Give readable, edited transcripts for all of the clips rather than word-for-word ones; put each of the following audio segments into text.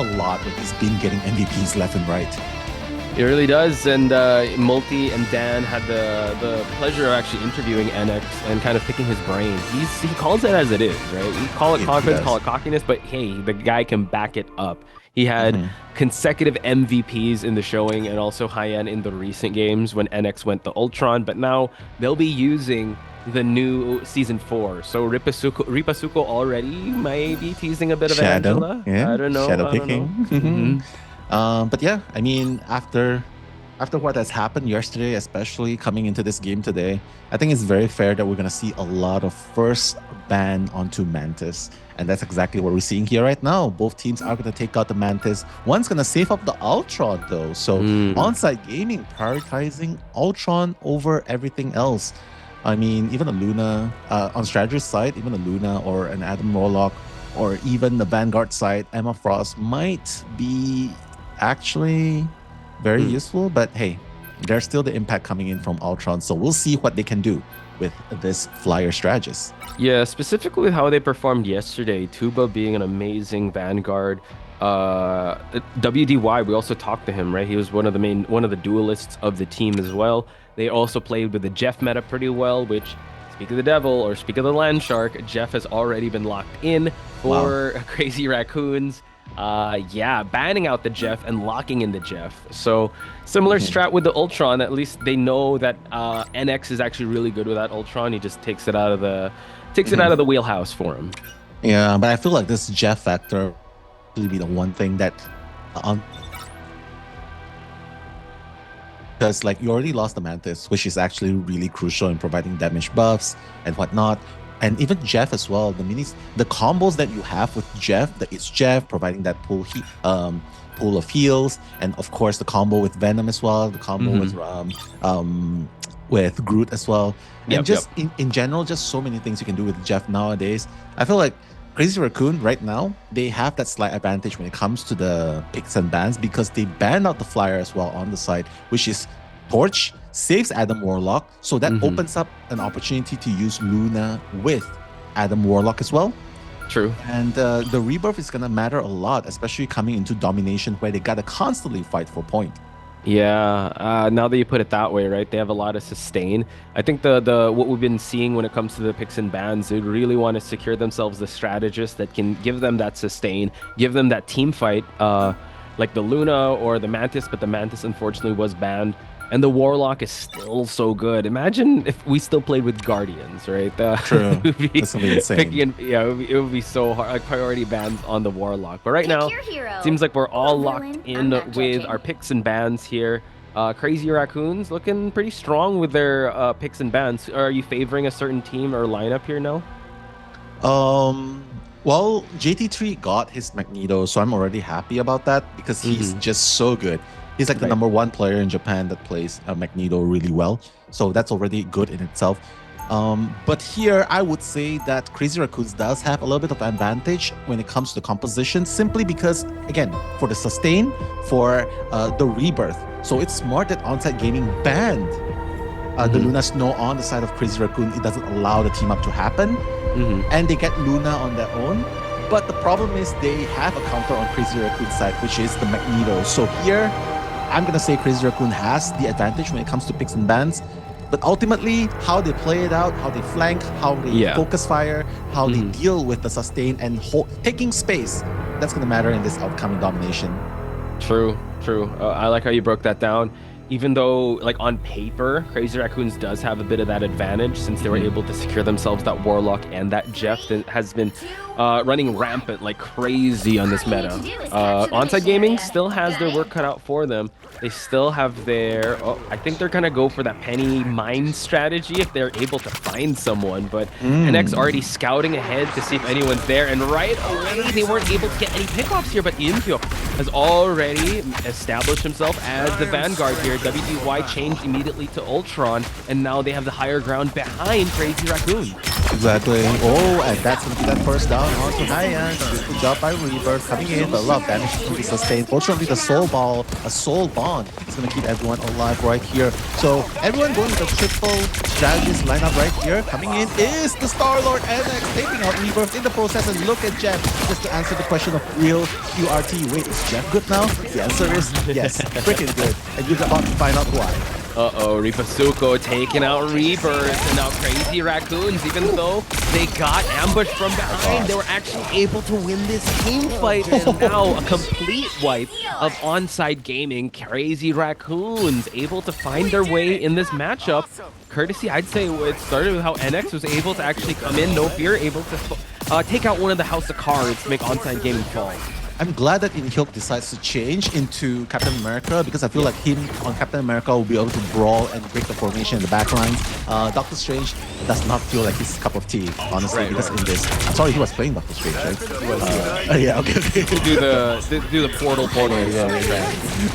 a lot when he's been getting MVPs left and right. It really does, and Multi and Dan had the pleasure of actually interviewing NX and kind of picking his brain. He calls it as it is, right? You call it confidence, call it cockiness, but hey, the guy can back it up. He had consecutive MVPs in the showing and also high-end in the recent games when NX went to Ultron, but now they'll be using the new Season 4. So Ripasuko already might be teasing a bit of Angela. Yeah. I don't know. Shadow picking. But yeah, I mean, after what has happened yesterday, especially coming into this game today, I think it's very fair that we're going to see a lot of first ban onto Mantis. And that's exactly what we're seeing here right now. Both teams are going to take out the Mantis. One's going to save up the Ultron, though. So ONSIDE Gaming prioritizing Ultron over everything else. I mean, even a Luna, on Strategy's side, even a Luna or an Adam Warlock, or even the Vanguard side, Emma Frost might be actually very useful. But hey, there's still the impact coming in from Ultron. So we'll see what they can do with this flyer strategist. Yeah, specifically with how they performed yesterday, Tuba being an amazing Vanguard. WDY, we also talked to him, right? He was one of the duelists of the team as well. They also played with the Jeff meta pretty well, which, speak of the devil or speak of the land shark, Jeff has already been locked in for Crazy Raccoons. Yeah, banning out the Jeff and locking in the Jeff. So similar strat with the Ultron. At least they know that NX is actually really good with that Ultron. He just takes it out of the wheelhouse for him. Yeah, but I feel like this Jeff factor will be the one thing that because like you already lost the Mantis, which is actually really crucial in providing damage buffs and whatnot. And even Jeff as well, the combos that you have with Jeff, that is Jeff providing that pool of heals, and of course the combo with Venom as well, the combo with Groot as well, and in general, just so many things you can do with Jeff nowadays. I feel like Crazy Raccoon right now, they have that slight advantage when it comes to the picks and bans because they banned out the flyer as well on the side, which is Torch saves Adam Warlock, so that opens up an opportunity to use Luna with Adam Warlock as well. True. And the rebirth is going to matter a lot, especially coming into domination where they got to constantly fight for point. Yeah, now that you put it that way, right? They have a lot of sustain. I think the what we've been seeing when it comes to the picks and bans, they really want to secure themselves the strategist that can give them that sustain, give them that team fight, like the Luna or the Mantis, but the Mantis unfortunately was banned. And the Warlock is still so good. Imagine if we still played with Guardians, right? True. That's gonna be insane. It would be so hard, like priority bans on the Warlock. But right now, it seems like we're all locked in with our picks and bans here. Crazy Raccoons looking pretty strong with their picks and bans. Are you favoring a certain team or lineup here now? Well, JT3 got his Magneto, so I'm already happy about that because he's just so good. He's like the #1 player in Japan that plays Magneto really well. So that's already good in itself. But here, I would say that Crazy Raccoons does have a little bit of advantage when it comes to composition, simply because, again, for the sustain, for the rebirth. So it's smart that ONSIDE Gaming banned the Luna Snow on the side of Crazy Raccoon. It doesn't allow the team up to happen. And they get Luna on their own. But the problem is they have a counter on Crazy Raccoon's side, which is the Magneto. So here, I'm going to say Crazy Raccoon has the advantage when it comes to picks and bans. But ultimately, how they play it out, how they flank, how they focus fire, how they deal with the sustain and taking space, that's going to matter in this upcoming domination. True. I like how you broke that down. Even though, like, on paper, Crazy Raccoons does have a bit of that advantage since they were able to secure themselves that Warlock and that Jeff that has been running rampant like crazy on this meta. ONSIDE Gaming still has their work cut out for them. They still have their... I think they're going to go for that Penny Mine strategy if they're able to find someone. But NX already scouting ahead to see if anyone's there. And right away, they weren't able to get any pickoffs here. But Impyo has already established himself as the Vanguard here. WDY changed immediately to Ultron. And now they have the higher ground behind Crazy Raccoon. Exactly. Oh, and that's going to be that first down onto Hyan. Good job by Reaver coming in, but a lot of damage to be sustained. Fortunately, the Soul Ball, a Soul Bond, is going to keep everyone alive right here. So everyone going with the triple strategist lineup right here. Coming in is the Star-Lord NX taking out Reaver in the process. And look at Jeff, just to answer the question of real QRT. Wait, is Jeff good now? The answer is yes, freaking good. And you're about to find out why. Uh-oh, Ripasuko taking out Reapers, and now Crazy Raccoons, even though they got ambushed from behind, they were actually able to win this team fight, and now a complete wipe of ONSIDE Gaming. Crazy Raccoons able to find their way in this matchup. Courtesy, I'd say it started with how NX was able to actually come in, no fear, able to take out one of the House of Cards to make ONSIDE Gaming fall. I'm glad that Inhyuk decides to change into Captain America because I feel like him on Captain America will be able to brawl and break the formation in the back lines. Doctor Strange does not feel like his cup of tea, honestly, because in this. I'm sorry, he was playing Doctor Strange, right? Yeah, okay. do the portal. Yeah.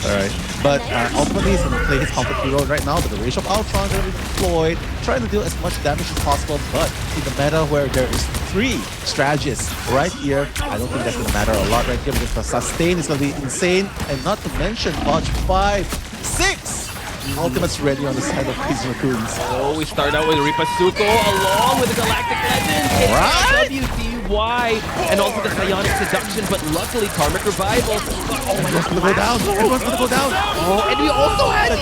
Alright. But ultimately, he's going to play his comfort hero right now, but the Rage of Ultron is going to be deployed, trying to deal as much damage as possible, but in the meta where there is 3 strategists right here, I don't think that's going to matter a lot right here because the sustain is going to be insane, and not to mention Dodge 5, 6! Ultimate's ready on the side of Crazy Raccoons. Oh, we start out with Ripasuko along with the Galactic Legend. Right? WDY and also the Psionic Seduction, but luckily Karmic Revival. Oh, Everyone's gonna go down. Everyone's gonna go down. Oh, and we also had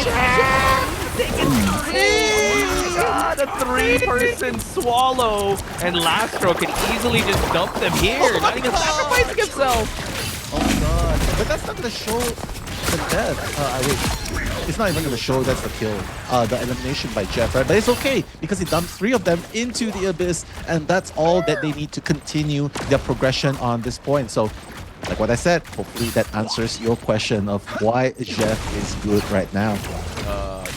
a 3-person swallow, and Lastro can easily just dump them here, not even sacrificing himself. Oh my god. But that's not gonna show the death. It's not even going to show that's the kill, the elimination by Jeff, right? But it's okay because he dumped 3 of them into the Abyss, and that's all that they need to continue their progression on this point. So, like what I said, hopefully that answers your question of why Jeff is good right now.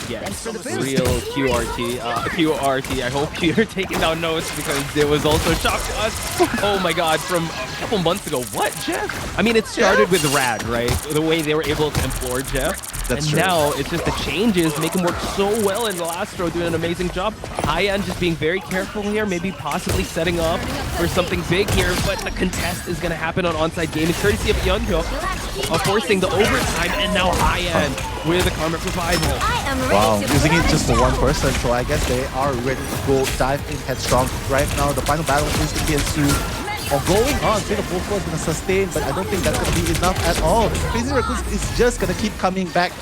Yes, real QRT. QRT, I hope you're taking down notes because it was also a shock to us. Oh my god, from a couple months ago. What, Jeff? I mean, it started with Rad, right? The way they were able to implore Jeff. That's and true. Now it's just the changes make him work so well, and Lastro doing an amazing job. Hyan just being very careful here, maybe possibly setting up for something big here, but the contest is going to happen on ONSIDE Gaming, courtesy of Yeonhyuk, forcing the overtime, and now Hyan with a Karmic Revival. Wow, using it just for one person, so I guess they are ready to go dive in headstrong right now. The final battle is the PSU. Or going on, Fate of Wolfo is going to sustain, but I don't think that's going to be enough at all. Crazy Raccoons is just going to keep coming back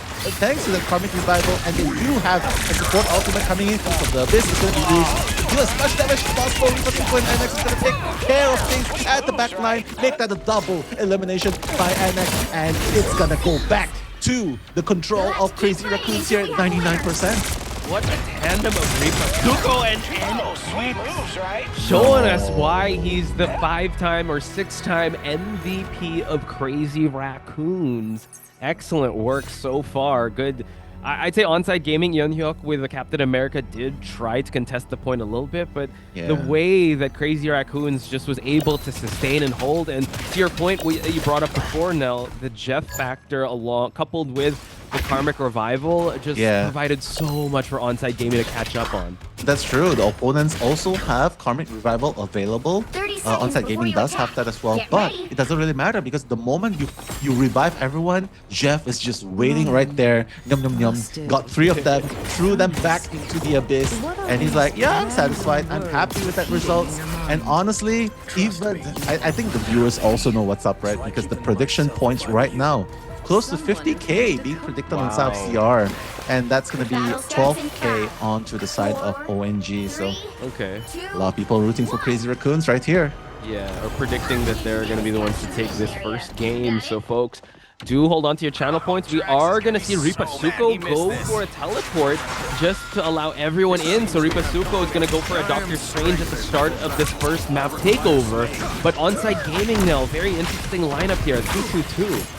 thanks to the Karmic Revival, and they do have a support ultimate coming in from the Abyss is going to be used to do as much damage as possible. Ripasuko and NX is going to take care of things at the back line, make that a double elimination by NX, and it's going to go back to the control of Crazy Raccoons here at 99%. What a tandem of Ripasuko and NX, showing us why he's the 5-time or 6-time MVP of Crazy Raccoons. Excellent work so far. Good. I'd say ONSIDE Gaming, Yeonhyuk with the Captain America did try to contest the point a little bit, but the way that Crazy Raccoons just was able to sustain and hold, and to your point you brought up before, Nell, the Jeff factor along coupled with the Karmic Revival just provided so much for ONSIDE Gaming to catch up on. That's true. The opponents also have Karmic Revival available. ONSIDE Gaming does have that as well, but it doesn't really matter because the moment you revive everyone, Jeff is just waiting right there. Yum yum yum. Got 3 of them, threw them back into the Abyss, and he's like, yeah, I'm satisfied. I'm happy with that result. And honestly, even I think the viewers also know what's up, right? Because the prediction points right now, close to 50k being predicted on South CR, and that's going to be 12k onto the side of ONG. So a lot of people rooting for Crazy Raccoons right here. Yeah, or predicting that they're going to be the ones to take this first game. So folks, do hold on to your channel points. We are going to see Ripasuko go for a teleport just to allow everyone in. So Ripasuko is going to go for a Doctor Strange at the start of this first map takeover. But ONSIDE Gaming now, very interesting lineup here, 2-2-2.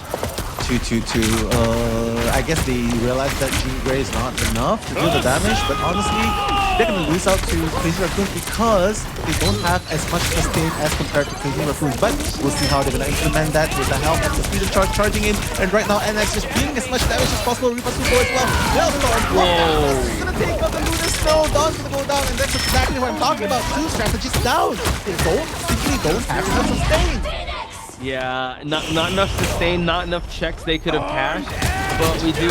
2-2-2. I guess they realized that Jean Grey is not enough to do the damage, but honestly, they're going to lose out to Crazy Raccoons because they don't have as much sustain as compared to Crazy Raccoons. But we'll see how they're going to implement that with the help of the speed of charge charging in. And right now, NX is dealing as much damage as possible. Ripasuko as well. They'll start. Whoa! take out the Lunar Snow. Dawn's gonna go down, and that's exactly what I'm talking about. Two strategies down. They simply don't have enough sustain. Yeah, not enough sustain, not enough checks they could have cashed. But we do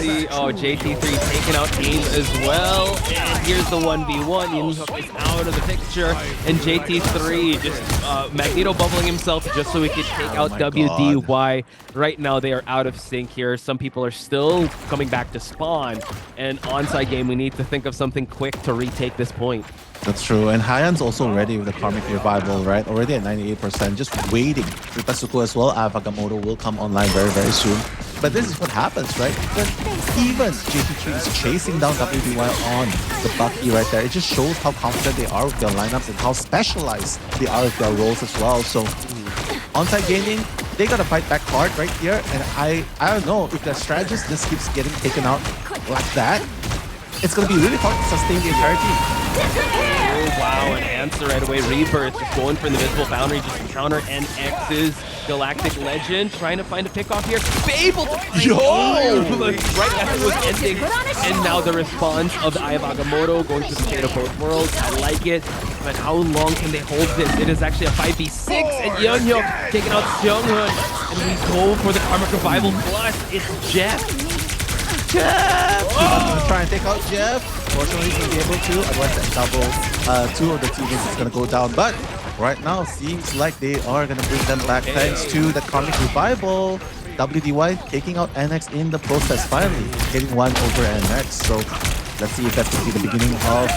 see, JT3 taking out Aim as well. And here's the 1v1. Yinhook is out of the picture. And JT3 just Magneto bubbling himself just so he could take out WDY. Right now, they are out of sync here. Some people are still coming back to spawn. And onside game, we need to think of something quick to retake this point. That's true, and Hyan's also ready with the Karmic Revival, right? Already at 98%, just waiting. Ripasuko as well, Agamotto will come online very, very soon. But this is what happens, right? When even JT3 is chasing down WDY on the Bucky right there, it just shows how confident they are with their lineups and how specialized they are with their roles as well. So, ONSIDE Gaming, they gotta fight back hard right here, and I don't know, if their strategist just keeps getting taken out like that, it's gonna be really hard to sustain the entire team. Oh, wow, an answer right away. Rebirth just going for the Invisible Boundary, just to counter NX's Galactic Legend, trying to find a pick-off here. Be able to find right as it was ending. And now the response of the Eye of Agamotto going to the Fate of Both Worlds. I like it, but how long can they hold this? It is actually a 5v6, and Yeonhyuk taking out Seonghun. And we go for the Karmic Revival plus. It's Jeff. Gonna try and take out Jeff. Fortunately, he's gonna be able to. Otherwise, that double, two of the teammates is gonna go down. But right now, seems like they are gonna bring them back thanks to the Karmic Revival. WDY taking out NX in the process finally, getting one over NX. So let's see if that's gonna be the beginning of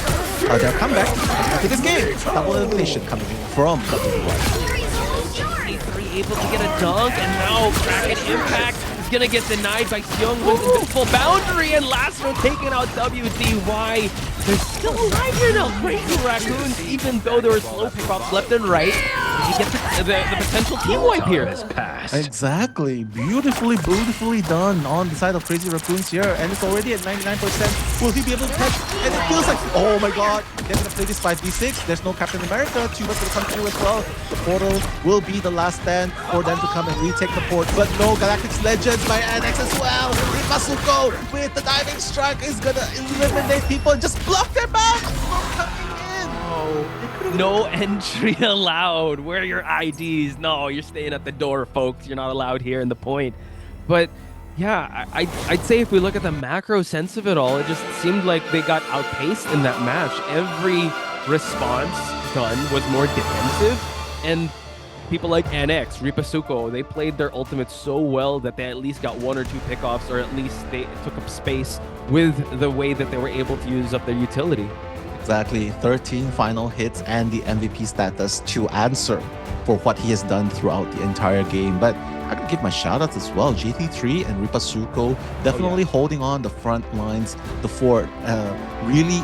their comeback after this game. Double elimination coming in from WDY. Able to get a dunk, and now Kraken Impact is gonna get denied by Seonghun's Invisible Boundary, and Lastro taking out WDY. They're still alive here now, Crazy Raccoons, even though there were slow pickoffs left and right. You get the potential team wipe here. Exactly. Beautifully done on the side of Crazy Raccoons here, and it's already at 99%. Will he be able to catch? And it feels like, oh my god, they're gonna play this 5v6. There's no Captain America. Tuba's gonna come through as well. The portal will be the last stand for them to come and retake the port, but no, Galactic's Legends by NX as well. Ripasuko with the diving strike is gonna eliminate people and just block them out. No entry allowed. Where are your IDs? No, you're staying at the door, folks. You're not allowed here in the point. But yeah, I'd say if we look at the macro sense of it all, it just seemed like they got outpaced in that match. Every response done was more defensive, and people like NX, Ripasuko, they played their ultimate so well that they at least got one or two pickoffs, or at least they took up space with the way that they were able to use up their utility. Exactly, 13 final hits and the MVP status to answer for what he has done throughout the entire game. But I could give my shoutouts as well. GT3 and Ripasuko definitely holding on the front lines, the fort, really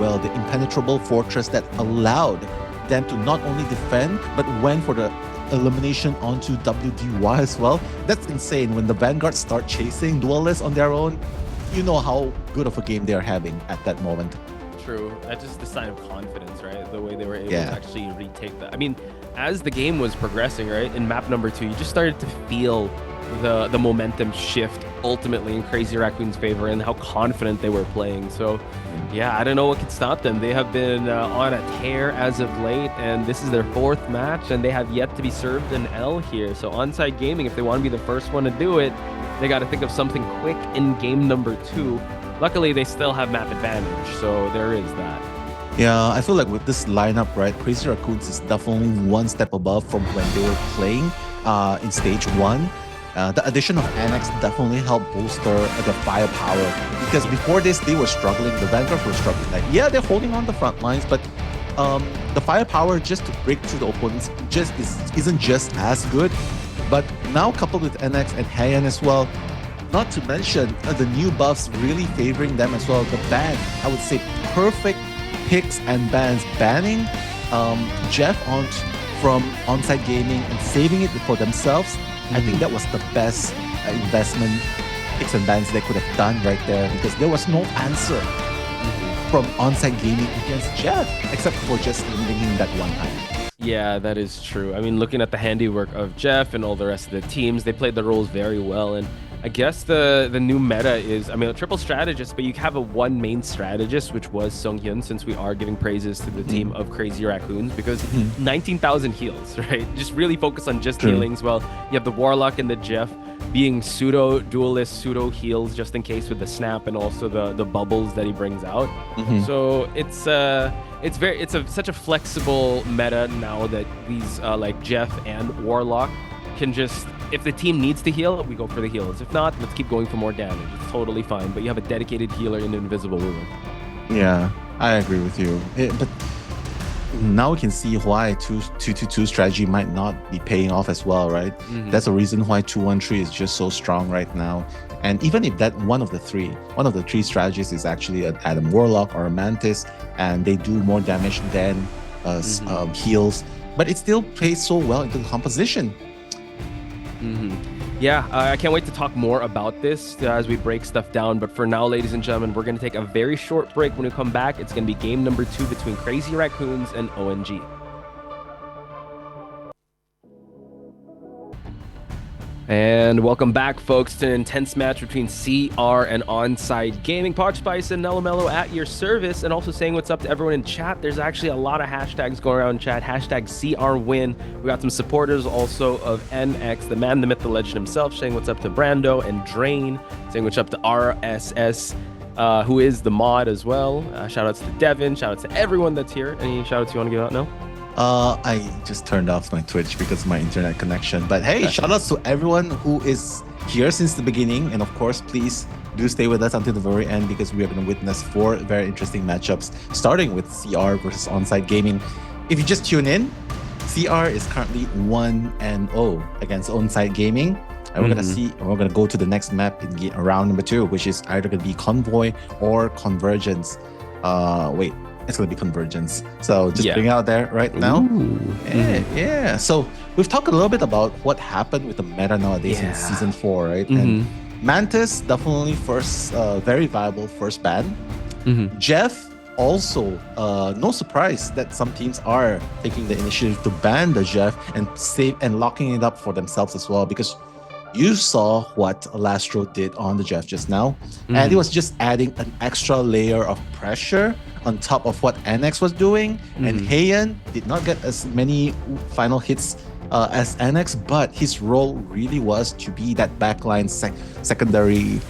well. The impenetrable fortress that allowed them to not only defend, but went for the elimination onto WDY as well. That's insane. When the Vanguards start chasing duelists on their own, you know how good of a game they're having at that moment. True. That's just the sign of confidence, right? The way they were able to actually retake that. I mean, as the game was progressing, right, in map number 2, you just started to feel the momentum shift ultimately in Crazy Raccoon's favor and how confident they were playing. So, yeah, I don't know what can stop them. They have been on a tear as of late, and this is their 4th match, and they have yet to be served an L here. So, ONSIDE Gaming, if they want to be the first one to do it, they got to think of something quick in game number 2. Luckily, they still have map advantage, so there is that. Yeah, I feel like with this lineup, right, Crazy Raccoons is definitely one step above from when they were playing in stage 1. The addition of NX definitely helped bolster the firepower, because before this, they were struggling. The Vanguard were struggling. Like, yeah, they're holding on the front lines, but the firepower just to break through the opponents isn't just as good. But now coupled with NX and Hyan as well, not to mention the new buffs really favoring them as well. The ban, I would say, perfect picks and bans. Banning Jeff from ONSIDE Gaming and saving it for themselves. I think that was the best investment picks and bans they could have done right there, because there was no answer from ONSIDE Gaming against Jeff, except for just eliminating that one time. Yeah, that is true. I mean, looking at the handiwork of Jeff and all the rest of the teams, they played the roles very well. And I guess the new meta is, I mean, a triple strategist, but you have a one main strategist, which was Sunghyun, since we are giving praises to the team of Crazy Raccoons, because 19,000 heals, right? Just really focus on just healings. Well, you have the Warlock and the Jeff being pseudo duelist, pseudo heals just in case with the snap and also the bubbles that he brings out. So it's such a flexible meta now that these like Jeff and Warlock can just, if the team needs to heal, we go for the heals. If not, let's keep going for more damage. It's totally fine. But you have a dedicated healer in Invisible Woman. Yeah, I agree with you. But now we can see why 2-2-2 strategy might not be paying off as well, right? That's a reason why 2-1-3 is just so strong right now. And even if that one of the three strategies is actually an Adam Warlock or a Mantis, and they do more damage than heals, but it still plays so well into the composition. Yeah, I can't wait to talk more about this as we break stuff down. But for now, ladies and gentlemen, we're going to take a very short break. When we come back, it's going to be game number 2 between Crazy Raccoons and ONG. And welcome back, folks, to an intense match between CR and ONSIDE Gaming. Pod Spice and Nello Mello at your service, and also saying what's up to everyone in chat. There's actually a lot of hashtags going around in chat. Hashtag CRWin. We got some supporters also of NX, the man, the myth, the legend himself, saying what's up to Brando and Drain, saying what's up to RSS, who is the mod as well. Shout outs to Devin. Shout outs to everyone that's here. Any shout outs you want to give out now? I just turned off my Twitch because of my internet connection. But hey, shout outs to everyone who is here since the beginning. And of course, please do stay with us until the very end, because we are going to witness 4 very interesting matchups, starting with CR versus ONSIDE Gaming. If you just tune in, CR is currently 1-0 against ONSIDE Gaming. And we're going to go to the next map in round number 2, which is either going to be Convoy or Convergence. It's going to be Convergence. So just bring it out there right now. Yeah. So we've talked a little bit about what happened with the meta nowadays in Season 4, right? And Mantis, definitely very viable first ban. Jeff, also, no surprise that some teams are taking the initiative to ban the Jeff and locking it up for themselves as well, because you saw what Lastro did on the Jeff just now, and it was just adding an extra layer of pressure on top of what NX was doing. And Heian did not get as many final hits as NX, but his role really was to be that backline secondary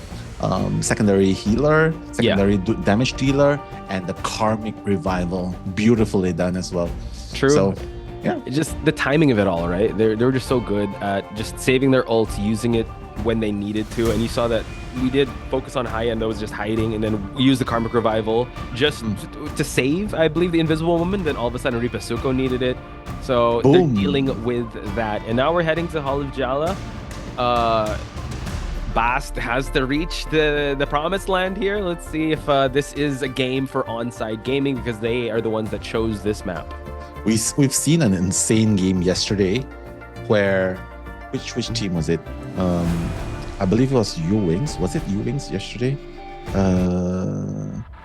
healer, secondary damage dealer, and the Karmic Revival. Beautifully done as well. True. So, yeah, just the timing of it all, right? They were just so good at just saving their ults, using it when they needed to. And you saw that we did focus on high end that was just hiding, and then we used the Karmic Revival just to save, I believe, the Invisible Woman. Then all of a sudden Ripa Suko needed it. So they're dealing with that. And now we're heading to Hall of Jala. Bast has to reach the promised land here. Let's see if this is a game for ONSIDE Gaming, because they are the ones that chose this map. We've seen an insane game yesterday where which team was it? I believe it was U-Wings. Was it U-Wings yesterday?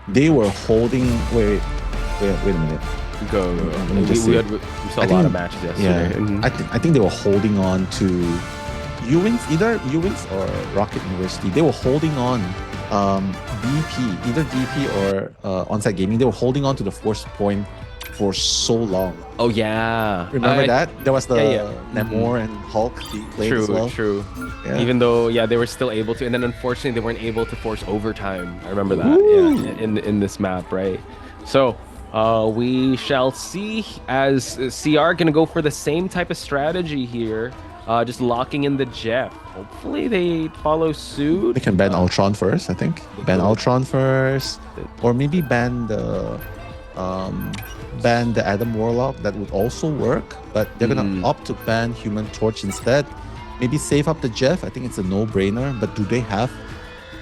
They were holding. Wait a minute. Go. We saw a lot of matches yesterday. Yeah, I think they were holding on to U-Wings, either U-Wings or Rocket University. They were holding on DP, either DP or ONSIDE Gaming. They were holding on to the force point for so long. Oh yeah, remember that? There was the Namor and Hulk being played as well. True. Yeah. Even though they were still able to, and then unfortunately they weren't able to force overtime. I remember that. Yeah, in this map, right? So we shall see, as CR gonna go for the same type of strategy here, just locking in the Jeff. Hopefully they follow suit. They can ban Ultron first, I think. Ban Ultron first, or maybe ban the Adam Warlock. That would also work, but they're gonna opt to ban Human Torch instead. Maybe save up the Jeff. I think it's a no-brainer. But do they have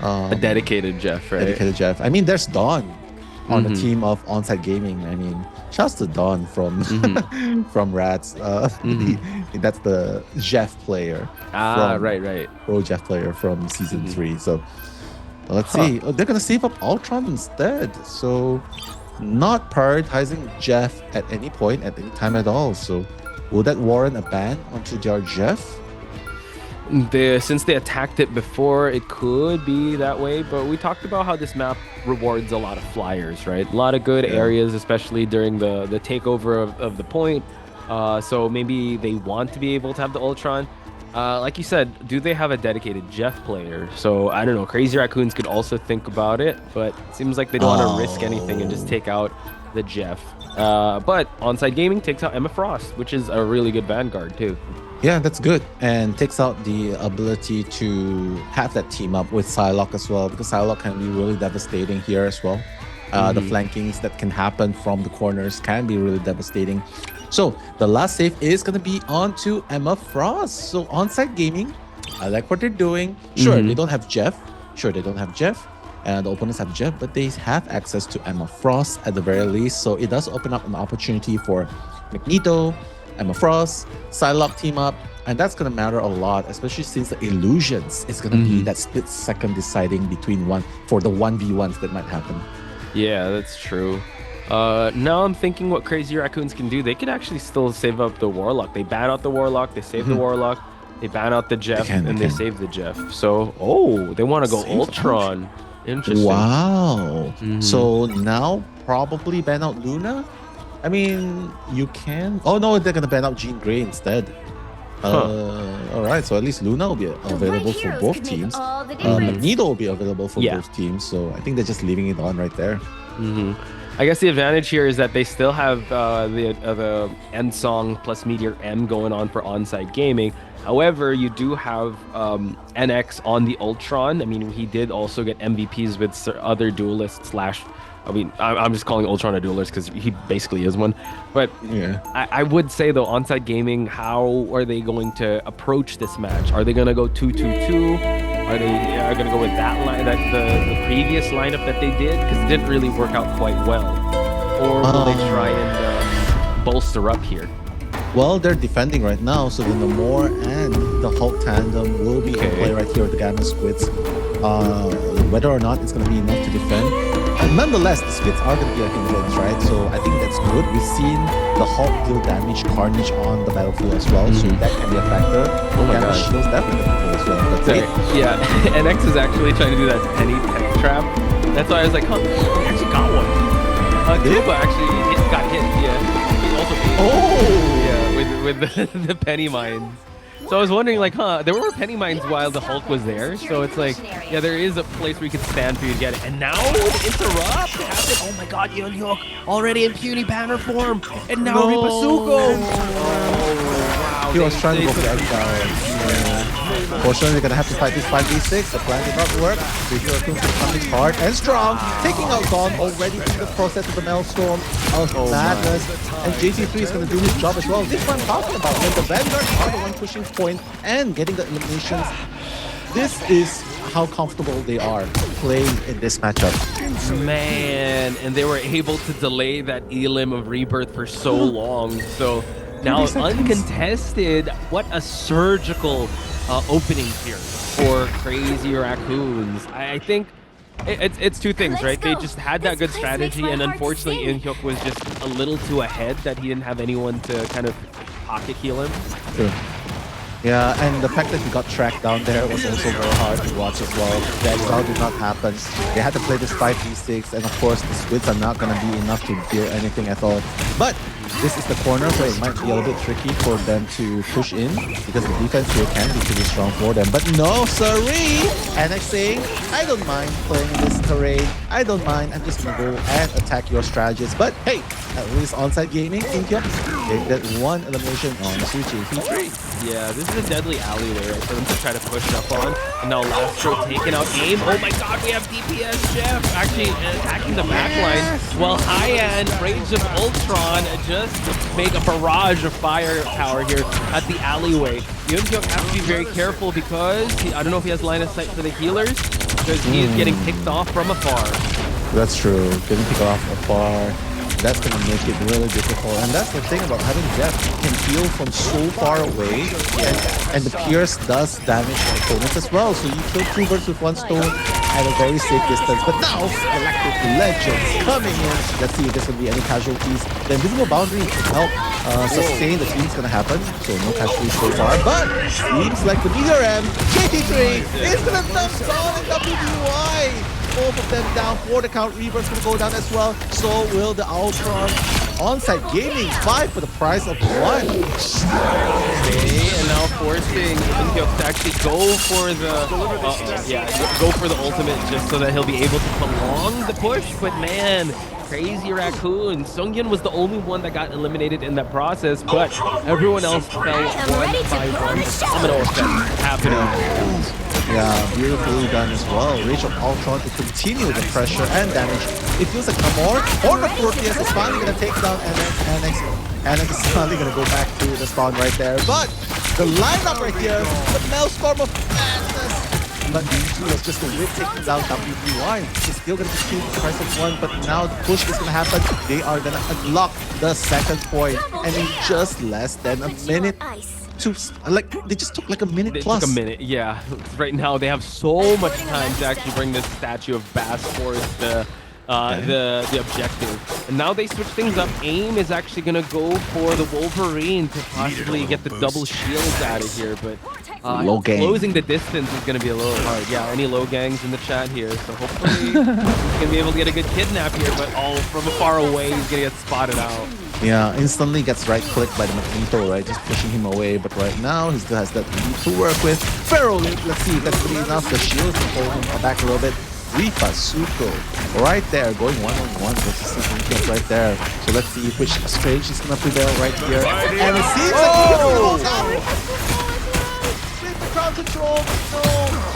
a dedicated Jeff, right? Dedicated Jeff. I mean, there's Dawn on the team of ONSIDE Gaming. I mean, shouts to Dawn from from Rats. That's the Jeff player. Right. Pro Jeff player from Season 3. So let's see. Oh, they're gonna save up Ultron instead. So not prioritizing Jeff at any point, at any time at all. So will that warrant a ban onto their Jeff? Since they attacked it before, it could be that way, but we talked about how this map rewards a lot of flyers, right? A lot of good areas, especially during the takeover of the point. So maybe they want to be able to have the Ultron. Like you said, do they have a dedicated Jeff player? So I don't know. Crazy Raccoons could also think about it, but it seems like they don't want to risk anything and just take out the Jeff. But ONSIDE Gaming takes out Emma Frost, which is a really good Vanguard too. Yeah, that's good. And takes out the ability to have that team up with Psylocke as well, because Psylocke can be really devastating here as well. The flankings that can happen from the corners can be really devastating. So the last save is going to be on to Emma Frost. So ONSIDE Gaming, I like what they're doing. Sure, they don't have Jeff. And the opponents have Jeff, but they have access to Emma Frost at the very least. So it does open up an opportunity for Magneto, Emma Frost, Psylocke team up, and that's going to matter a lot, especially since the illusions is going to be that split second deciding between one for the 1v1s that might happen. Yeah, that's true. Now I'm thinking what Crazy Raccoons can do. They could actually still save up the Warlock. They ban out the Warlock, they save the Warlock, they ban out the Jeff, they save the Jeff. So, they want to go Ultron. Interesting. Wow. So now probably ban out Luna? I mean, you can. Oh no, they're gonna ban out Jean Grey instead. All right, so at least Luna will be available for both teams. Magneto will be available for both teams. So I think they're just leaving it on right there. I guess the advantage here is that they still have the End Song plus Meteor M going on for ONSIDE Gaming. However, you do have NX on the Ultron. I mean, he did also get MVPs with other duelists I'm just calling Ultron a duelist because he basically is one. But I would say, though, ONSIDE Gaming, how are they going to approach this match? Are they going to go 2-2-2? Are they going to go with that line, the previous lineup that they did? Because it didn't really work out quite well. Or will they try and bolster up here? Well, they're defending right now, so the Namor and the Hulk tandem will be in play right here with the Gamma Squids. Whether or not it's going to be enough to defend. Nonetheless, the splits are going to be a hindrance, right? So I think that's good. We've seen the Hulk deal damage, carnage on the battlefield as well, so that can be a factor. Oh my god. Shields definitely as well. That's it. Yeah, NX is actually trying to do that penny tech trap. That's why I was like, huh, he actually got one. Kuba actually got hit, He also with the penny mines. So I was wondering, like, there were penny mines while the Hulk was there. So it's like, yeah, there is a place where you can stand for you to get it. And now with interrupt, oh my god, Yoon-hyuk already in puny banner form. And now Ripasuko. Wow. He was trying to go back down. Fortunately, they're going to have to fight this 5v6. The plan did not work. Crazy Raccoons coming hard and strong. Taking out Dawn already in the process of the Maelstrom of Madness. And JT3 is going to do his job as well. This is what I'm talking about. When the Vanguard are the one pushing point and getting the eliminations, this is how comfortable they are playing in this matchup. Man, and they were able to delay that Elim of Rebirth for so long. So now uncontested, what a surgical opening here for Crazy Raccoons. I think it's two things, right? They just had that good strategy, and unfortunately Yoon-hyuk was just a little too ahead that he didn't have anyone to kind of pocket heal him. True. Yeah, and the fact that he got tracked down there was also very hard to watch as well. The exile did not happen. They had to play this 5v6, and of course the squids are not going to be enough to deal anything at all. But this is the corner where it might be a little bit tricky for them to push in, because the defense here can be pretty strong for them. But no, siree! NX saying, I don't mind playing this terrain. I don't mind. I'm just going to go and attack your strategies. But hey, at least ONSIDE Gaming, Inkyuk, they did one elimination on JT3. Yeah, this is a deadly alleyway, right, for them to try to push up on. And now Lastro taking out aim. Oh my god, we have DPS Jeff actually attacking the backline. While Hyan, Rage of Ultron, just make a barrage of firepower here at the alleyway. Yoon-hyuk has to be very careful because I don't know if he has line of sight for the healers, because he is getting picked off from afar. That's true. Getting picked off afar. that's gonna make it really difficult. And that's the thing about having Jeff. He can heal from so far away, and the Pierce does damage your opponents as well. So you kill 2 birds with 1 stone at a very safe distance. But now, Galactic Legends coming in. Let's see if there's gonna be any casualties. The invisible boundary can help sustain the team's gonna happen. So no casualties so far. But seems like the Meteor M, JT3 is gonna dump Dawn and WDY. Both of them down for the count. Reaper's gonna go down as well. So will the Ultron. ONSIDE Gaming 5 for the price of 1. Okay, and now forcing Inkyuk to actually go for the go for the ultimate just so that he'll be able to prolong the push. But man, crazy Raccoon. Sungyun was the only one that got eliminated in that process, but everyone else fell 1 by 1. Domino effect happening. Yeah, beautifully done as well. Rage of Ultron to continue the pressure and damage. It feels like Namor or the Proteus is finally going to take down Annex. Annex is finally going to go back to the spawn right there. But the lineup right here, the Maelstrom of Madness. But DG was just a whip taking down WDY. It's still going to be 2 the price of 1, but now the push is going to happen. They are going to unlock the second point. And in just less than a minute. They just took like a minute plus. Took a minute, yeah. Right now they have so much time to actually bring this statue of Bass towards the objective. And now they switch things up. AIM is actually gonna go for the Wolverine to possibly get the double shields out of here, but closing the distance is gonna be a little hard. Yeah, any low gangs in the chat here, so hopefully he's gonna be able to get a good kidnap here, but from far away he's gonna get spotted out. Yeah, instantly gets right-clicked by the Magneto, right? Just pushing him away. But right now, he still has that lead to work with. Pharaoh Link, let's see if that's going to be enough. The shield can hold him back a little bit. Rifa Suko, right there, going one-on-one versus Inkyuk right there. So let's see which Strange is going to prevail right here. And it seems like crowd control, no!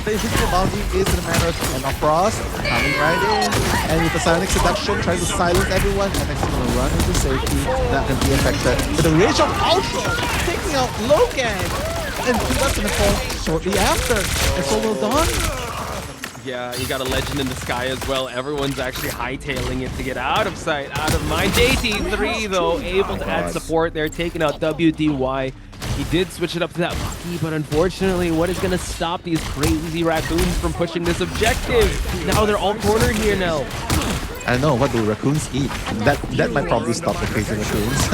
The invisible boundary is in a matter of Frost coming right in, and with the Sonic Seduction trying to silence everyone, and next going to run into safety, not going to be affected. But the Rage of Ultron taking out Logan, and that's going to fall shortly after. And so well done. Yeah, you got a legend in the sky as well. Everyone's actually hightailing it to get out of sight, out of mind. JT3 though, able to add support there, taking out WDY. He did switch it up to that Bucky, but unfortunately, what is going to stop these crazy Raccoons from pushing this objective? Now they're all cornered here now. I don't know, what do Raccoons eat? That might probably stop the crazy Raccoons.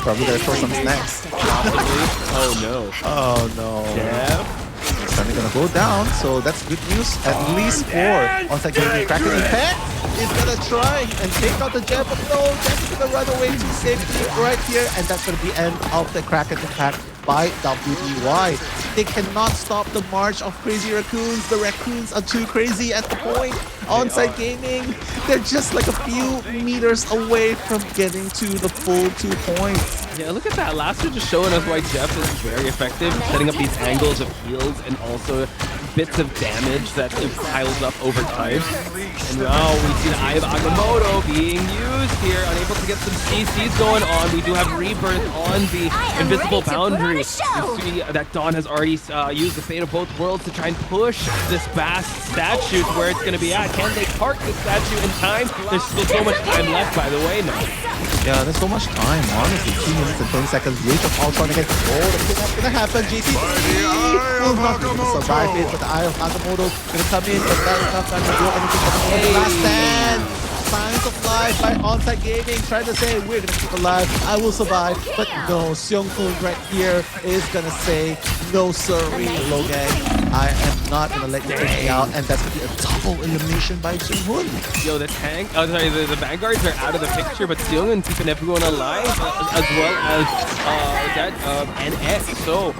Probably gonna throw some snacks. Oh no. Oh no. Yeah. It's finally gonna go down, so that's good news. At least 4. ONSIDE Gaming Kraken Impact is gonna try and take out the Jet, but no, Jet's gonna run away to safety right here, and that's gonna be end of the Kraken Impact by WDY. They cannot stop the march of crazy Raccoons. The Raccoons are too crazy at the point. ONSIDE Gaming, they're just like a few meters away from getting to the full 2 points. Yeah, look at that. Last one just showing us why Jeff is very effective, setting up these angles of heals and also bits of damage that piles up over time. And now we see the Eye of Agamotto being used here, unable to get some CCs going on. We do have Rebirth on the invisible boundary. You see that Dawn has already used the Fate of Both Worlds to try and push this Bass statue to where it's going to be at. Can they park the statue in time? There's still so much time left, by the way, now. Yeah, there's so much time, honestly. 2 minutes and 20 seconds. Rage of Ultron again. Oh, the kidnap's gonna happen. JT will not be able to survive it, but the Eye of Agamotto gonna come in, but that's not gonna do anything for the last stand. Signs of life by ONSIDE Gaming, trying to say, we're gonna keep alive, I will survive. But no, Seung-hoon right here is gonna say, no sorry, Logan. I am not gonna let you take me out, and that's gonna be a double elimination by Seung-hoon. Yo, the tank, the Vanguards are out of the picture, but Seung-hoon keeping everyone alive, as well as NX. So,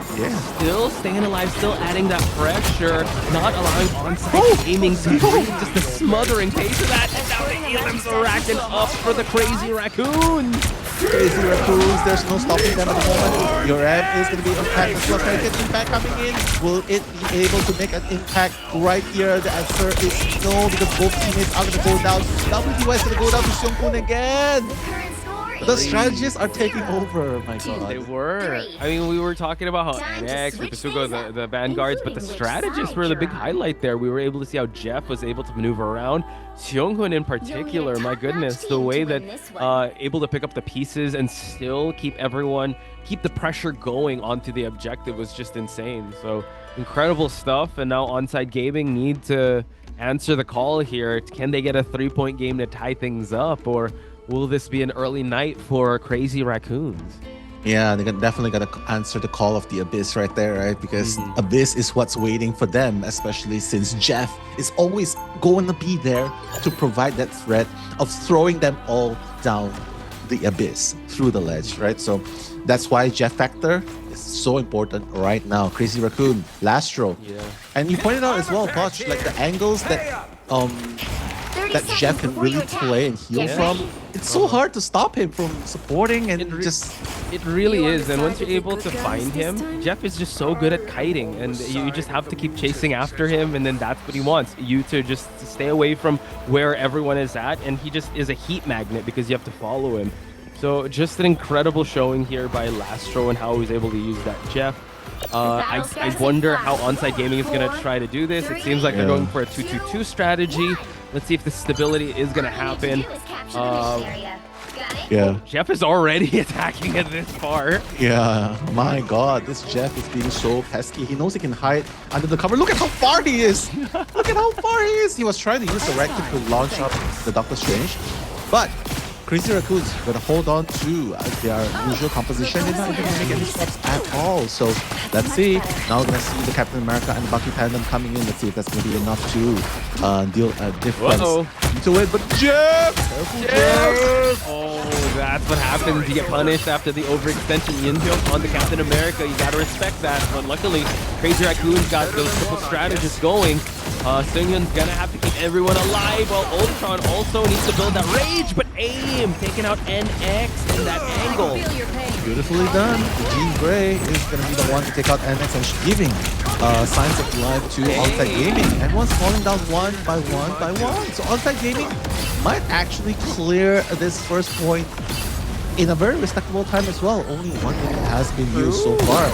still staying alive, still adding that pressure, not allowing ONSIDE Gaming to breathe, just the smothering pace of that, and now the Elam's racking up for the crazy Raccoon. Crazy Raccoons, there's no stopping them at the moment. Your M is going to be impact as well. Kraken Impact coming in. Will it be able to make an impact right here? The answer is no, because both teammates are going to go down. WDY is going to go down to Seung-hoon again. The strategists are taking over, my god. They were. I mean, we were talking about how NX with the the vanguards, but the strategists were the big highlight there. We were able to see how Jeff was able to maneuver around. Seonghun in particular, my goodness, the way that able to pick up the pieces and still keep the pressure going onto the objective was just insane. So incredible stuff. And now ONSIDE Gaming need to answer the call here. Can they get a 3-point game to tie things up, or will this be an early night for Crazy Raccoons? Yeah, they're definitely got to answer the call of the Abyss right there, right? Because Abyss is what's waiting for them, especially since Jeff is always going to be there to provide that threat of throwing them all down the Abyss through the ledge, right? So that's why Jeff factor is so important right now. Crazy Raccoon, Lastro. Yeah. And you pointed out as well, Poch, like the angles that that Jeff can really play and heal from. It's so hard to stop him from supporting and It really is, and once you're able to find him, Jeff is just so good at kiting, and you just have to keep chasing after him, and then that's what he wants, you to just stay away from where everyone is at, and he just is a heat magnet because you have to follow him. So just an incredible showing here by Lastro and how he was able to use that Jeff. I wonder how ONSIDE Gaming is going to try to do this. It seems like they're going for a 2-2-2 strategy. Let's see if the stability is going to happen. yeah. Jeff is already attacking it this far. Yeah, my god, this Jeff is being so pesky. He knows he can hide under the cover. Look at how far he is! Look at how far he is! He was trying to use the Raccoon to launch up the Doctor Strange, but Crazy Raccoons gonna hold on to their usual composition. They're not even gonna make any swaps at all. So let's see. Now we're gonna see the Captain America and Bucky tandem coming in. Let's see if that's gonna be enough to deal a difference to it. But Jeff! Jeff! Oh, that's what happens. You get punished after the overextension Yinhyuk on the Captain America. You gotta respect that. But luckily, Crazy Raccoon's got those triple strategists going. Seonghun's gonna have to keep everyone alive, while Ultron also needs to build that rage, but AIM taking out NX in that angle. Beautifully done. Jean Grey is gonna be the one to take out NX and giving signs of life to ONSIDE Gaming. Everyone's falling down one by one. So ONSIDE Gaming might actually clear this first point in a very respectable time as well. Only 1 minute has been used so far.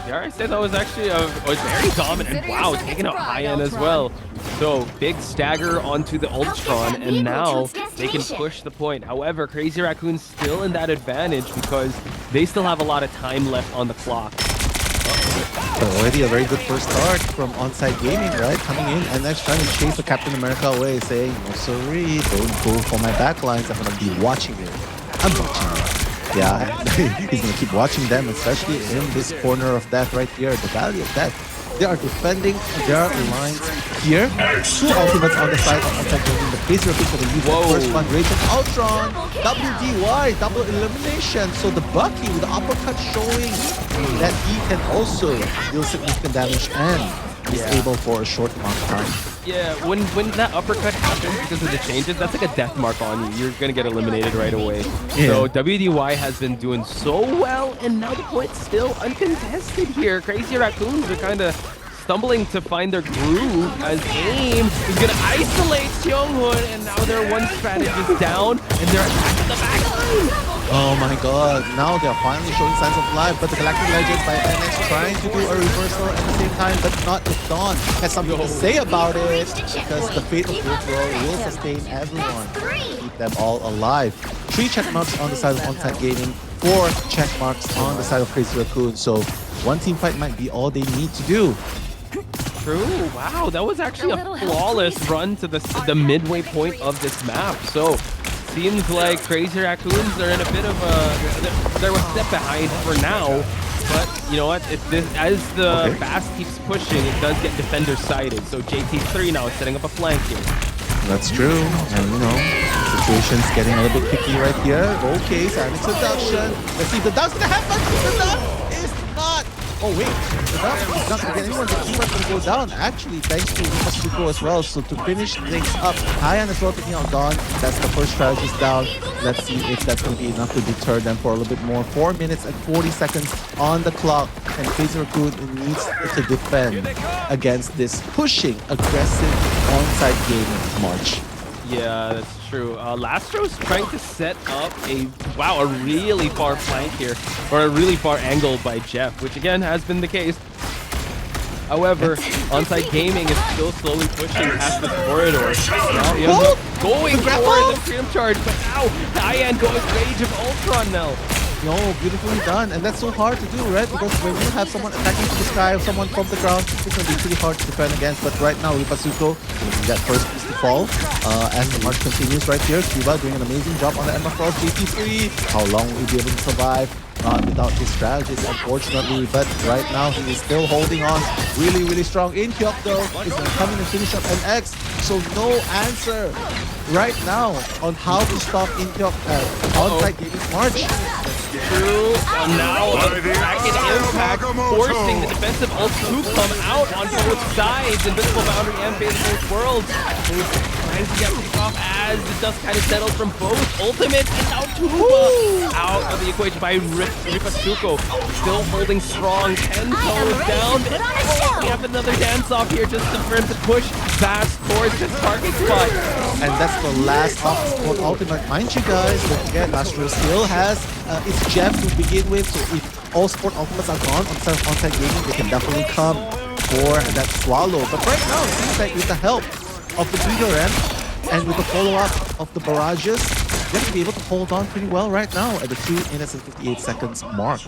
Yeah, I said that was actually was very dominant. Wow, taking out high end as well. So big stagger onto the Ultron, and now they can push the point. However, Crazy Raccoon's still in that advantage because they still have a lot of time left on the clock. But already a very good first start from ONSIDE Gaming, right? Coming in and next trying to chase the Captain America away, saying, "No sorry, don't go for my backlines. I'm gonna be watching you. I'm watching you." Yeah, he's gonna keep watching them, especially in this corner of death right here, the Valley of Death. They are defending their lines here. Two ultimates on the side of ONSIDE Gaming. The Crazy Raccoon for the use the first one. Rage of Ultron, WDY, double elimination. So the Bucky with the uppercut showing that he can also deal significant damage and is able for a short amount of time. Yeah, when that uppercut happens because of the changes, that's like a death mark on you. You're gonna get eliminated right away. Yeah. So WDY has been doing so well, and now the point's still uncontested here. Crazy Raccoons are kind of stumbling to find their groove as AIM is gonna isolate Seonghun, and now they're one strategist down, and they're attacking the backline. Oh my god, now they're finally showing signs of life, but the Galactic Legends by NX trying to do a reversal at the same time, but not if Dawn has something to say about it, because the fate of Virtual will sustain everyone, keep them all alive. 3 check marks on the side of ONSIDE Gaming, 4 check marks on the side of Crazy Raccoon, so one team fight might be all they need to do. True. Wow, that was actually a flawless run to the midway point of this map. So seems like Crazy Raccoons are in a bit of a they're a step behind for now. But you know what? As the fast keeps pushing, it does get defender sided. So JT3 now is setting up a flank here. That's true, and you know, the situation's getting a little bit picky right here. Okay, Sanic's seduction. Let's see if the duck's gonna happen. The duck is not. Oh wait, the duck is not gonna get anyone. The key weapon go down. Actually, thanks to Masuko as well. So to finish things up, Hyan as well taking out Dawn. That's the first strategist down. Let's see if that's gonna be enough to deter them for a little bit more. 4 minutes and 40 seconds on the clock, and Crazy Raccoon needs to defend against this pushing, aggressive ONSIDE Gaming march. Yeah, that's true. Lastro's trying to set up a really far flank here, or a really far angle by Jeff, which again has been the case. However, ONSIDE Gaming is still slowly pushing past this corridor. Now he ends up going for the Freedom Charge, but now Diane goes Rage of Ultron now. No, beautifully done. And that's so hard to do, right? Because when you have someone attacking from the sky or someone from the ground, it's going to be pretty hard to defend against. But right now, Ripasuko using that first piece to fall. As the march continues right here, Cuba doing an amazing job on the Emma Frost GT3. How long will he be able to survive? Not without his strategies, unfortunately. But right now, he is still holding on really, really strong. Inhyuk, though, is going to come in and finish up NX. So no answer right now on how to stop Inhyuk ONSIDE Gaming's march. True. Now a Kraken impact, forcing the defensive ult to come out on both sides. Invisible Boundary and Fate of both worlds. Trying to get picked off as the dust kind of settles from both ultimates. And now Tuba out of the equation by Ripasuko. Still holding strong. 10 toes down. And we have another dance off here just for him to push fast towards his target spot. And that's the last of ultimate. Mind you guys, don't forget, Lastro still has its Jeff to begin with, so if all support ultimates are gone on ONSIDE Gaming, they can definitely come for that swallow. But right now, it seems like with the help of the Breeder Ramp and with the follow-up of the barrages, they're going to be able to hold on pretty well right now at the 2 minutes and 58 seconds mark.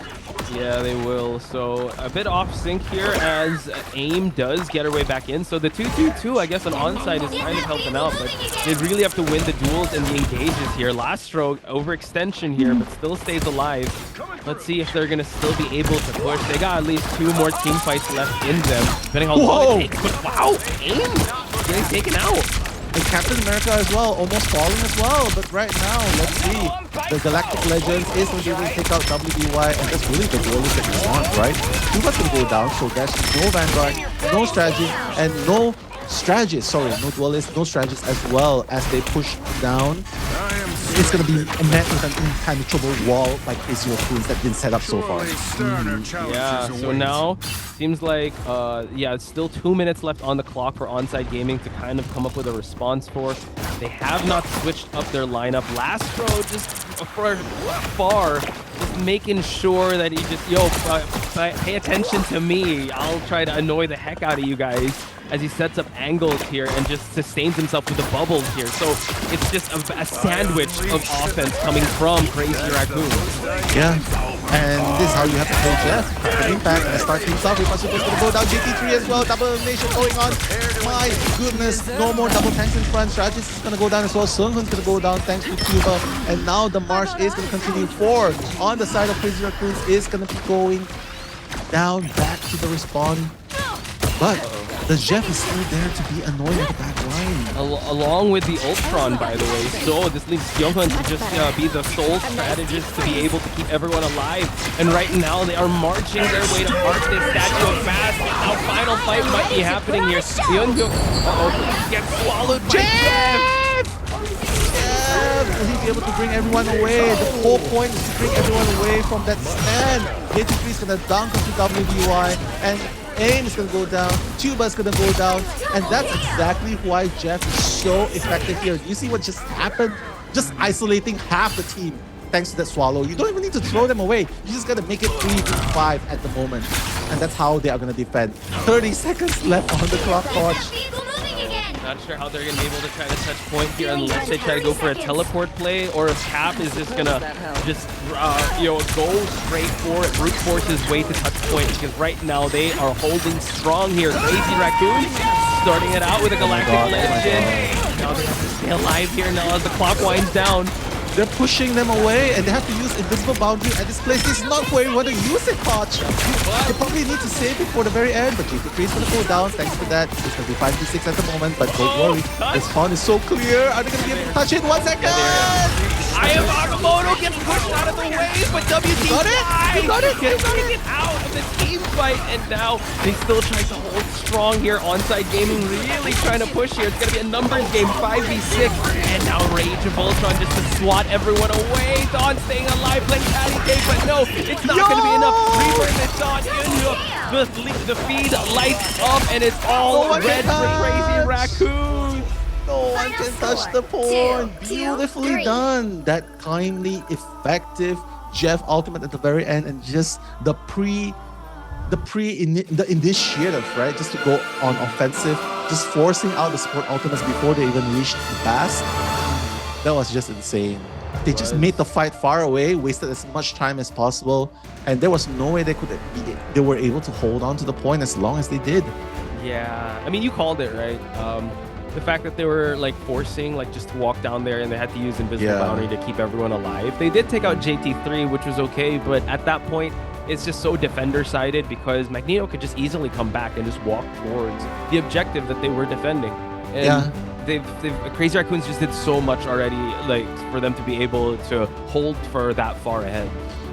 Yeah, they will. So a bit off sync here as AIM does get her way back in. So the 2-2-2, I guess, on ONSIDE is kind of helping out, but they really have to win the duels and the engages here. Lastro overextension here, but still stays alive. Let's see if they're going to still be able to push. They got at least 2 more team fights left in them, depending on how long it takes. But wow, AIM getting taken out. And Captain America as well, almost falling as well. But right now, let's see. The Galactic Legends is going to be able to take out WBY, and that's really the goal that you want, right? Cuba's going to go down, so there's no Vanguard, no strategy, and no strategist. Sorry, no duelist, no strategist as well as they push down. It's going to be met with an impenetrable wall like Crazy Raccoons that's been set up so far. Yeah, so now seems like, it's still 2 minutes left on the clock for ONSIDE Gaming to kind of come up with a response for. They have not switched up their lineup. Lastro just for far, just making sure that he just, pay attention to me. I'll try to annoy the heck out of you guys as he sets up angles here and just sustains himself with the bubbles here. So it's just a sandwich of offense coming from Crazy Raccoon. Yeah, and this is how you have to play Jeff. The impact and start things off. Ripasuko's going to go down. GT3 as well. Double elimination going on. My goodness, no more double tanks in front. Strategist is going to go down as well. Sunghun's going to go down thanks to Cuba. And now the march is going to continue forward. On the side of Crazy Raccoons is going to be going down back to the respawn. But the Jeff is still there to be annoying at the back line. Along with the Ultron, by the way. So this leaves Sunghun to just be the sole strategist to be able to keep everyone alive. And right now they are marching their way to park this statue of Fast. Now final fight might be happening here. Sunghun gets swallowed by Jeff! Will he be able to bring everyone away? The whole point is to bring everyone away from that stand. GT3 is going to dunk onto WBY, and AIM is going to go down, Tuba is going to go down, and that's exactly why Jeff is so effective here. You see what just happened? Just isolating half the team thanks to that swallow. You don't even need to throw them away. You just got to make it 3-5 at the moment. And that's how they are going to defend. 30 seconds left on the clock, Torch. Not sure how they're going to be able to try to touch point here unless they try to go for a teleport play, or if Cap is just going to go straight for it, brute force his way to touch point, because right now they are holding strong here. Crazy Raccoon starting it out with a Galactic Legend. Now they have to stay alive here now as the clock winds down. They're pushing them away, and they have to use Invisible Boundary at this place. This is not where you want to use it, Koch. You probably need to save it for the very end, but GT3 is going to go down. Thanks for that. It's going to be 5v6 at the moment, but don't worry. This spawn is so clear. Are they going to be able to touch it? 1 second! I am Agamotto gets pushed out of the way, but WT got it! You got it! Gets taken out of the team fight, and now they still try to hold strong here. ONSIDE Gaming really trying to push here. It's going to be a numbers game, 5v6, and now Rage of Ultron just to swat everyone away. Dawn staying alive, playing patty cake, but no, it's not going to be enough. Rebirth is Dawn in the feed lights up, and it's all red for Crazy Raccoon. No one can touch the point. Beautifully done. That kindly, effective Jeff ultimate at the very end, and just the initiative, right? Just to go on offensive, just forcing out the support ultimates before they even reached the Bast. That was just insane. They just made the fight far away, wasted as much time as possible, and there was no way they were able to hold on to the point as long as they did. Yeah, I mean, you called it, right? The fact that they were like forcing like just to walk down there and they had to use invisible boundary to keep everyone alive. They did take out JT3, which was okay, but at that point it's just so defender sided because Magneto could just easily come back and just walk towards the objective that they were defending. And they've Crazy Raccoons just did so much already, like for them to be able to hold for that far ahead.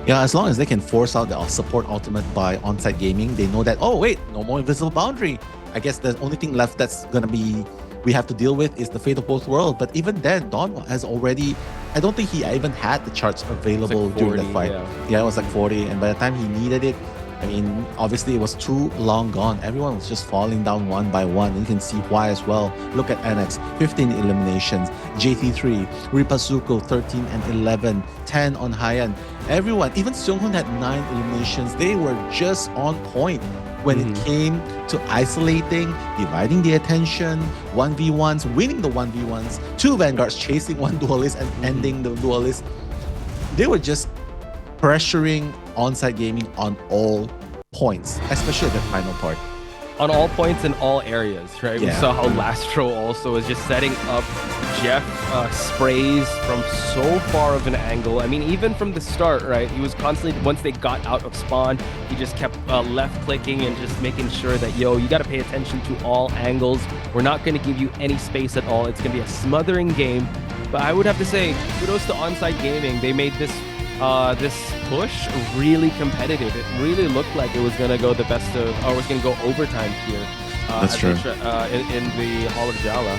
Yeah, as long as they can force out the support ultimate by ONSIDE Gaming, they know that, oh wait, no more invisible boundary. I guess the only thing left that's gonna be we have to deal with is the fate of both worlds. But even then, Dawn has already, I don't think he even had the charts available like 40, during the fight. Yeah, it was like 40. And by the time he needed it, I mean, obviously it was too long gone. Everyone was just falling down one by one. And you can see why as well. Look at NX, 15 eliminations. JT3, Ripazuko, 13 and 11, 10 on Haiyan. Everyone, even Seonghun had 9 eliminations. They were just on point when it came to isolating, dividing the attention, 1v1s, winning the 1v1s, 2 Vanguards chasing 1 duelist and ending the duelist. They were just pressuring ONSIDE Gaming on all points, especially at the final part. On all points in all areas, right? Yeah. We saw how Lastro also was just setting up Jeff sprays from so far of an angle. I mean, even from the start, right? He was constantly, once they got out of spawn, he just kept left clicking and just making sure that, yo, you got to pay attention to all angles. We're not going to give you any space at all. It's going to be a smothering game. But I would have to say, kudos to ONSIDE Gaming. They made this push really competitive. It really looked like it was going to go the best of, or was going to go overtime here. That's true. In the Hall of Jala.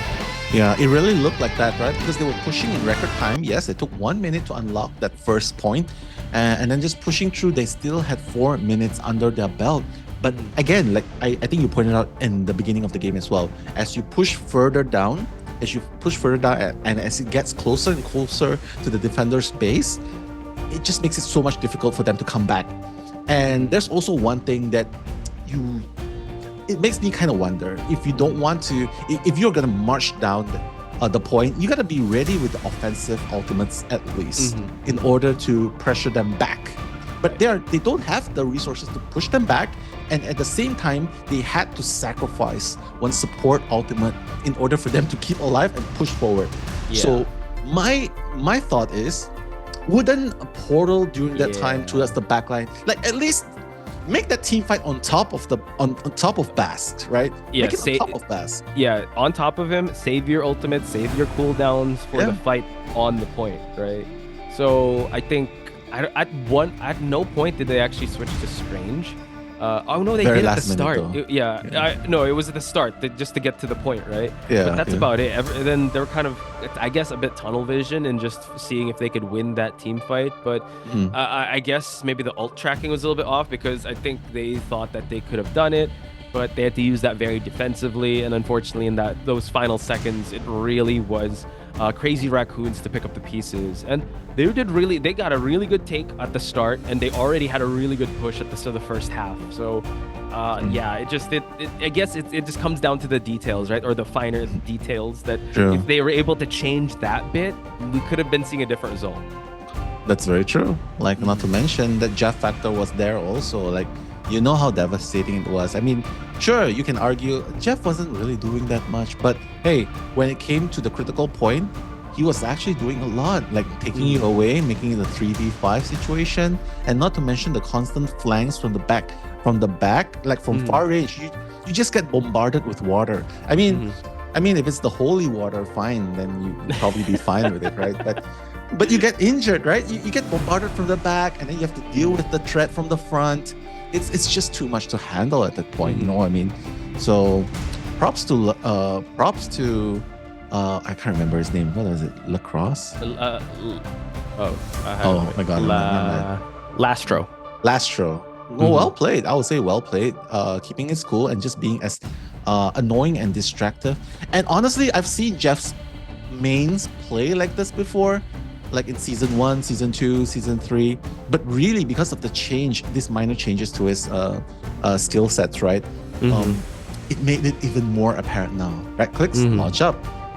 Yeah, it really looked like that, right? Because they were pushing in record time. Yes, it took 1 minute to unlock that first point. And then just pushing through, they still had 4 minutes under their belt. But again, like I think you pointed out in the beginning of the game as well, as you push further down, and as it gets closer and closer to the defender's base, it just makes it so much difficult for them to come back. And there's also one thing that it makes me kind of wonder, if you don't want to, if you're gonna march down the point, you gotta be ready with the offensive ultimates at least in order to pressure them back. But they don't have the resources to push them back, and at the same time they had to sacrifice one support ultimate in order for them to keep alive and push forward. So my thought is, wouldn't a portal during that time towards the backline, like at least make that team fight on top of on top of Bast, right? Yeah, make it on top of Bast. Yeah, on top of him, save your ultimate, save your cooldowns for the fight on the point, right? So I think at no point did they actually switch to Strange. Oh no, they did at the start. No, it was at the start, just to get to the point, right? Yeah. But that's about it. Then they were kind of, I guess, a bit tunnel vision and just seeing if they could win that team fight. But I guess maybe the ult tracking was a little bit off, because I think they thought that they could have done it, but they had to use that very defensively. And unfortunately, in those final seconds, it really was Crazy Raccoons to pick up the pieces. And they got a really good take at the start, and they already had a really good push at the start of the first half. So yeah, I guess it just comes down to the details, right? Or the finer details that if they were able to change that bit, we could have been seeing a different result. That's very true. Like, not to mention that Jeff factor was there also. Like, you know how devastating it was. I mean, sure, you can argue Jeff wasn't really doing that much, but hey, when it came to the critical point, he was actually doing a lot, like taking you away, making it a 3v5 situation, and not to mention the constant flanks from the back, like from far range, you just get bombarded with water. I mean, if it's the holy water, fine, then you'd probably be fine with it, right? But you get injured, right? You get bombarded from the back, and then you have to deal with the threat from the front. It's just too much to handle at that point, you know what I mean? So props to I can't remember his name. What was it? Lacrosse? Oh my god. Lastro. Well, well played. I would say well played. Keeping it cool and just being as annoying and distractive. And honestly, I've seen Jeff's mains play like this before, like in season 1, season 2, season 3. But really, because of the change, these minor changes to his skill sets, right? It made it even more apparent now. Right clicks, launch up.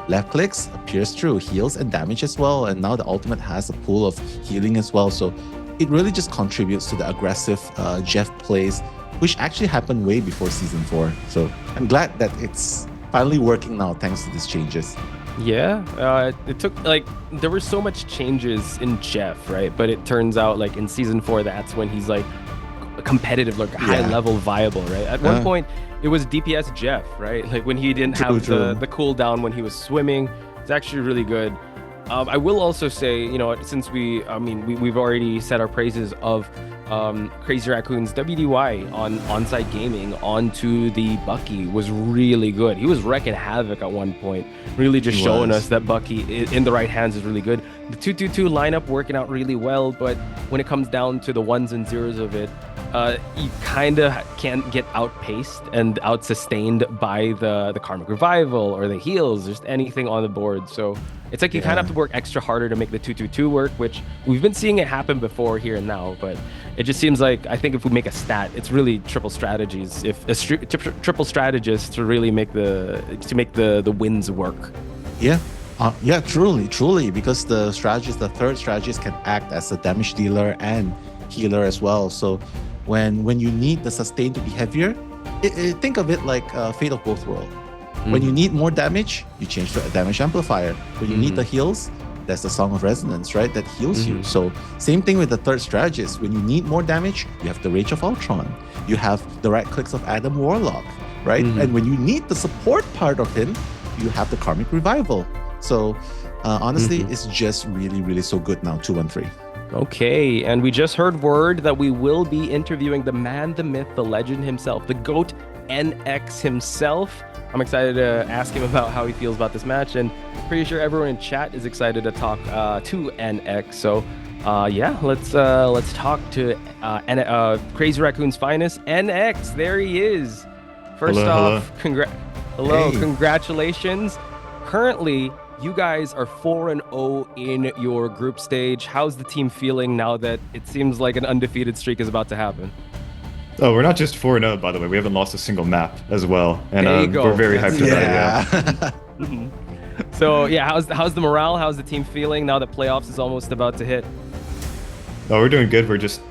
Left clicks, pierce through, heals and damage as well. And now the ultimate has a pool of healing as well. So it really just contributes to the aggressive Jeff plays, which actually happened way before season 4. So I'm glad that it's finally working now thanks to these changes. Yeah, it took like there were so much changes in Jeff, right? But it turns out like in season 4, that's when he's like competitive, like high level viable, right? At one point, it was DPS Jeff, right? Like when he didn't have the cooldown when he was swimming. It's actually really good. I will also say, you know, since we've already said our praises of Crazy Raccoon's WDY on ONSIDE Gaming onto the Bucky was really good. He was wrecking havoc at one point, really just showing us that Bucky in the right hands is really good. The 2-2-2 lineup working out really well, but when it comes down to the ones and zeros of it, you kind of can't get outpaced and out-sustained by the Karmic Revival or the heals, just anything on the board. So it's like you kind of have to work extra harder to make the 2-2-2 work, which we've been seeing it happen before here and now, but it just seems like, I think if we make a stat, it's really triple strategies. If a triple strategist to really make the wins work. Yeah. Yeah, truly, because the third strategist can act as a damage dealer and healer as well. So when you need the sustain to be heavier, think of it like Fate of Both Worlds. When you need more damage, you change to a damage amplifier. When you need the heals, there's the Song of Resonance, right? That heals you. So same thing with the third strategist. When you need more damage, you have the Rage of Ultron. You have the right clicks of Adam Warlock, right? And when you need the support part of him, you have the Karmic Revival. So honestly, it's just really, really so good now, 2-1-3. Okay, and we just heard word that we will be interviewing the man, the myth, the legend himself, the GOAT NX himself. I'm excited to ask him about how he feels about this match, and pretty sure everyone in chat is excited to talk to NX. So yeah, let's talk to Crazy Raccoon's finest, NX. There he is. First off, congratulations. Currently, you guys are 4-0 in your group stage. How's the team feeling now that it seems like an undefeated streak is about to happen? Oh, we're not just 4-0, by the way. We haven't lost a single map as well. And we're very hyped about it. Yeah. So, yeah, how's the morale? How's the team feeling now that playoffs is almost about to hit? Oh, we're doing good. We're just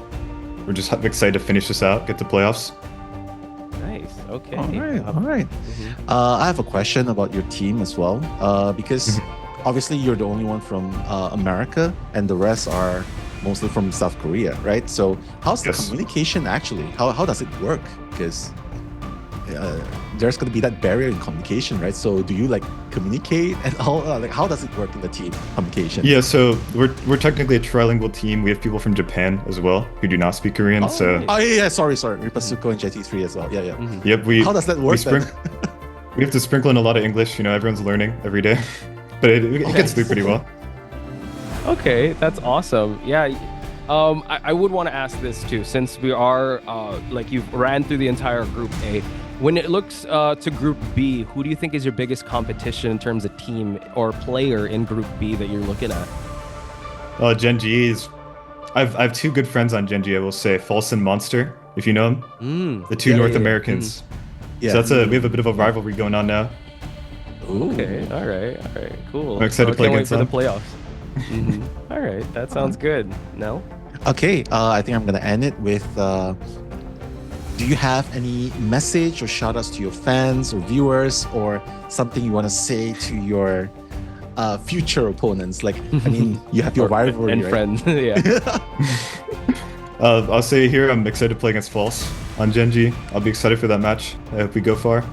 excited to finish this out, get to playoffs. Nice. Okay. All right. I have a question about your team as well, because obviously you're the only one from America, and the rest are mostly from South Korea, right? So how's the communication actually? How does it work? Because there's going to be that barrier in communication, right? So do you like communicate and all? Like how does it work in the team communication? Yeah, so we're technically a trilingual team. We have people from Japan as well who do not speak Korean. Sorry. Ripasuko and JT3 as well. Yeah. Yep. How does that work? We have to sprinkle in a lot of English. You know, everyone's learning every day, but it gets through pretty well. Okay, that's awesome. Yeah, I would want to ask this too, since we are like you've ran through the entire Group A. When it looks to Group B, who do you think is your biggest competition in terms of team or player in Group B that you're looking at? Gen.G is. I have two good friends on Gen.G. I will say, False and Monster, if you know them. The two North Americans. So we have a bit of a rivalry going on now. Ooh. Okay, all right, cool. I'm excited to play against them. For the playoffs. All right, that sounds good. No? Okay, I think I'm gonna end it with. Do you have any message or shout outs to your fans or viewers, or something you want to say to your future opponents? Like, I mean, you have your rivalry and friends. Yeah. I'll say here, I'm excited to play against False on Gen.G. I'll be excited for that match. I hope we go far.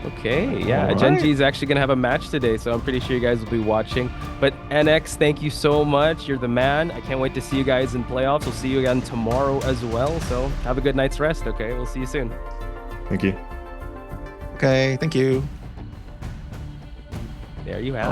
Okay, yeah, Gen.G is actually gonna have a match today, so I'm pretty sure you guys will be watching. But NX, thank you so much. You're the man. I can't wait to see you guys in playoffs. We'll see you again tomorrow as well. So have a good night's rest. Okay, we'll see you soon. Thank you. Okay, thank you. There you have it.